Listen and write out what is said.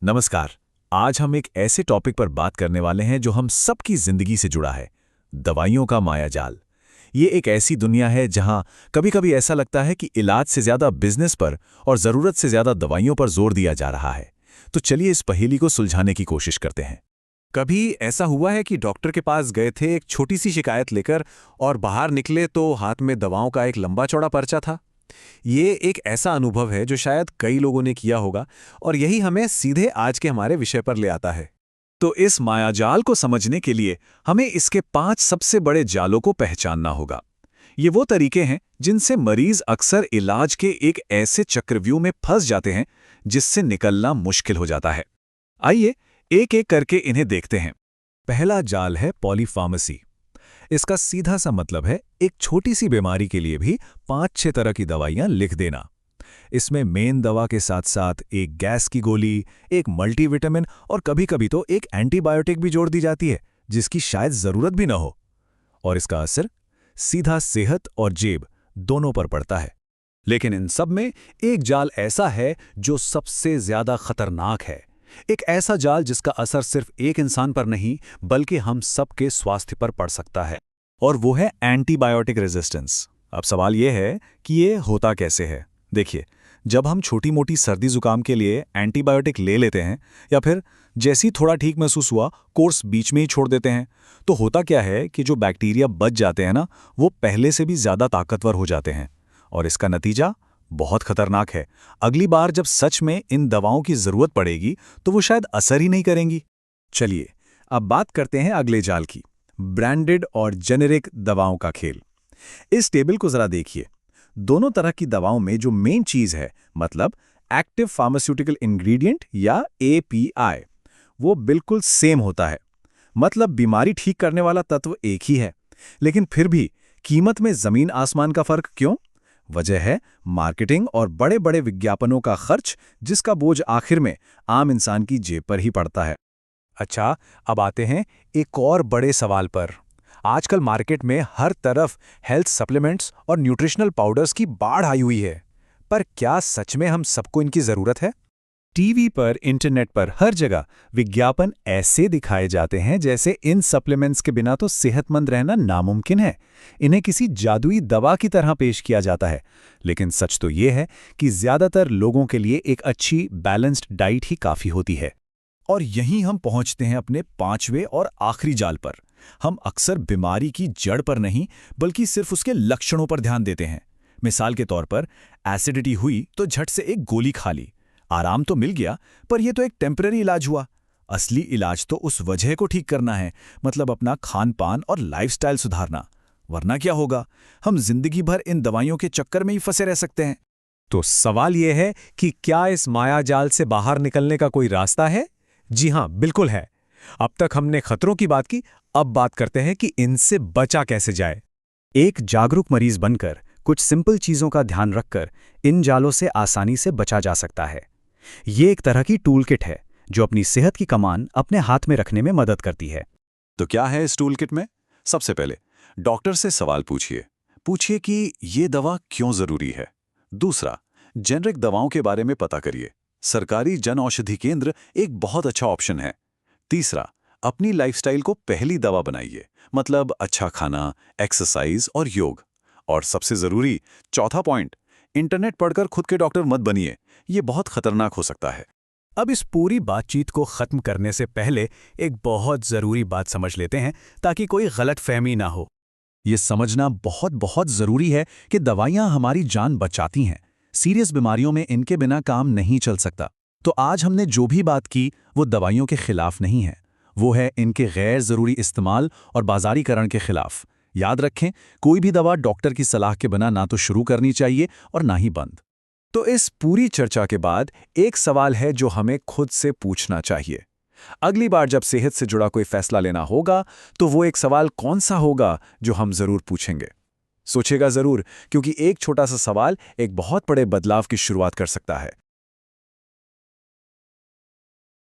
नमस्कार। आज हम एक ऐसे टॉपिक पर बात करने वाले हैं जो हम सबकी जिंदगी से जुड़ा है, दवाइयों का मायाजाल। ये एक ऐसी दुनिया है जहां कभी-कभी ऐसा लगता है कि इलाज से ज्यादा बिजनेस पर और जरूरत से ज्यादा दवाइयों पर जोर दिया जा रहा है। तो चलिए इस पहेली को सुलझाने की कोशिश करते हैं। कभी ऐसा हुआ है कि डॉक्टर के पास गए थे एक छोटी सी शिकायत लेकर और बाहर निकले तो हाथ में दवाओं का एक लंबा चौड़ा पर्चा था। ये एक ऐसा अनुभव है जो शायद कई लोगों ने किया होगा और यही हमें सीधे आज के हमारे विषय पर ले आता है। तो इस मायाजाल को समझने के लिए हमें इसके 5 सबसे बड़े जालों को पहचानना होगा। ये वो तरीके हैं जिनसे मरीज अक्सर इलाज के एक ऐसे चक्रव्यूह में फंस जाते हैं जिससे निकलना मुश्किल हो जाता है। आइए एक एक करके इन्हें देखते हैं। पहला जाल है पॉलीफार्मेसी। इसका सीधा सा मतलब है एक छोटी सी बीमारी के लिए भी 5-6 तरह की दवाइयां लिख देना। इसमें मेन दवा के साथ साथ एक गैस की गोली, एक मल्टीविटामिन और कभी-कभी तो एक एंटीबायोटिक भी जोड़ दी जाती है जिसकी शायद जरूरत भी न हो। और इसका असर सीधा सेहत और जेब दोनों पर पड़ता है। लेकिन इन सब में एक जाल ऐसा है जो सबसे ज्यादा खतरनाक है। एक ऐसा जाल जिसका असर सिर्फ एक इंसान पर नहीं बल्कि हम सबके स्वास्थ्य पर पड़ सकता है, और वो है एंटीबायोटिक रेजिस्टेंस। अब सवाल ये है कि ये होता कैसे है। देखिए, जब हम छोटी मोटी सर्दी जुकाम के लिए एंटीबायोटिक ले लेते हैं या फिर जैसी थोड़ा ठीक महसूस हुआ कोर्स बीच में ही छोड़ देते हैं, तो होता क्या है कि जो बैक्टीरिया बच जाते हैं ना, वो पहले से भी ज्यादा ताकतवर हो जाते हैं और इसका नतीजा बहुत खतरनाक है। अगली बार जब सच में इन दवाओं की जरूरत पड़ेगी तो वो शायद असर ही नहीं करेंगी। चलिए अब बात करते हैं अगले जाल की, ब्रांडेड और जेनेरिक दवाओं का खेल। इस टेबल को जरा देखिए। दोनों तरह की दवाओं में जो मेन चीज है, मतलब एक्टिव फार्मास्यूटिकल इंग्रेडिएंट या एपीआई, वो बिल्कुल सेम होता है। मतलब बीमारी ठीक करने वाला तत्व एक ही है, लेकिन फिर भी कीमत में जमीन आसमान का फर्क क्यों? वजह है मार्केटिंग और बड़े बड़े विज्ञापनों का खर्च, जिसका बोझ आखिर में आम इंसान की जेब पर ही पड़ता है। अच्छा, अब आते हैं एक और बड़े सवाल पर। आजकल मार्केट में हर तरफ हेल्थ सप्लीमेंट्स और न्यूट्रिशनल पाउडर्स की बाढ़ आई हुई है, पर क्या सच में हम सबको इनकी जरूरत है? टीवी पर, इंटरनेट पर, हर जगह विज्ञापन ऐसे दिखाए जाते हैं जैसे इन सप्लीमेंट्स के बिना तो सेहतमंद रहना नामुमकिन है। इन्हें किसी जादुई दवा की तरह पेश किया जाता है, लेकिन सच तो ये है कि ज्यादातर लोगों के लिए एक अच्छी बैलेंस्ड डाइट ही काफी होती है। और यहीं हम पहुंचते हैं अपने 5वें और आखिरी जाल पर। हम अक्सर बीमारी की जड़ पर नहीं बल्कि सिर्फ उसके लक्षणों पर ध्यान देते हैं। मिसाल के तौर पर एसिडिटी हुई तो झट से एक गोली खा ली, आराम तो मिल गया, पर यह तो एक टेम्पररी इलाज हुआ। असली इलाज तो उस वजह को ठीक करना है, मतलब अपना खान पान और लाइफस्टाइल सुधारना। वरना क्या होगा, हम जिंदगी भर इन दवाइयों के चक्कर में ही फंसे रह सकते हैं। तो सवाल यह है कि क्या इस मायाजाल से बाहर निकलने का कोई रास्ता है? जी हां, बिल्कुल है। अब तक हमने खतरों की बात की, अब बात करते हैं कि इनसे बचा कैसे जाए। एक जागरूक मरीज बनकर, कुछ सिंपल चीजों का ध्यान रखकर इन जालों से आसानी से बचा जा सकता है। ये एक तरह की टूल किट है जो अपनी सेहत की कमान अपने हाथ में रखने में मदद करती है। तो क्या है इस टूल किट में? सबसे पहले डॉक्टर से सवाल पूछिए कि ये दवा क्यों जरूरी है। दूसरा, जेनरिक दवाओं के बारे में पता करिए। सरकारी जन औषधि केंद्र एक बहुत अच्छा ऑप्शन है। तीसरा, अपनी लाइफस्टाइल को पहली दवा बनाइए, मतलब अच्छा खाना, एक्सरसाइज और योग। और सबसे जरूरी चौथा पॉइंट, इंटरनेट पढ़कर खुद के डॉक्टर मत बनिए, ये बहुत खतरनाक हो सकता है। अब इस पूरी बातचीत को खत्म करने से पहले एक बहुत जरूरी बात समझ लेते हैं ताकि कोई गलतफहमी ना हो। ये समझना बहुत बहुत जरूरी है कि दवाइयां हमारी जान बचाती हैं। सीरियस बीमारियों में इनके बिना काम नहीं चल सकता। तो आज हमने जो भी बात की वो दवाइयों के खिलाफ नहीं है, वो है इनके गैर जरूरी इस्तेमाल और बाजारीकरण के खिलाफ। याद रखें, कोई भी दवा डॉक्टर की सलाह के बिना ना तो शुरू करनी चाहिए और ना ही बंद। तो इस पूरी चर्चा के बाद एक सवाल है जो हमें खुद से पूछना चाहिए। अगली बार जब सेहत से जुड़ा कोई फैसला लेना होगा तो वो एक सवाल कौन सा होगा जो हम जरूर पूछेंगे? सोचेगा जरूर, क्योंकि एक छोटा सा सवाल एक बहुत बड़े बदलाव की शुरुआत कर सकता है।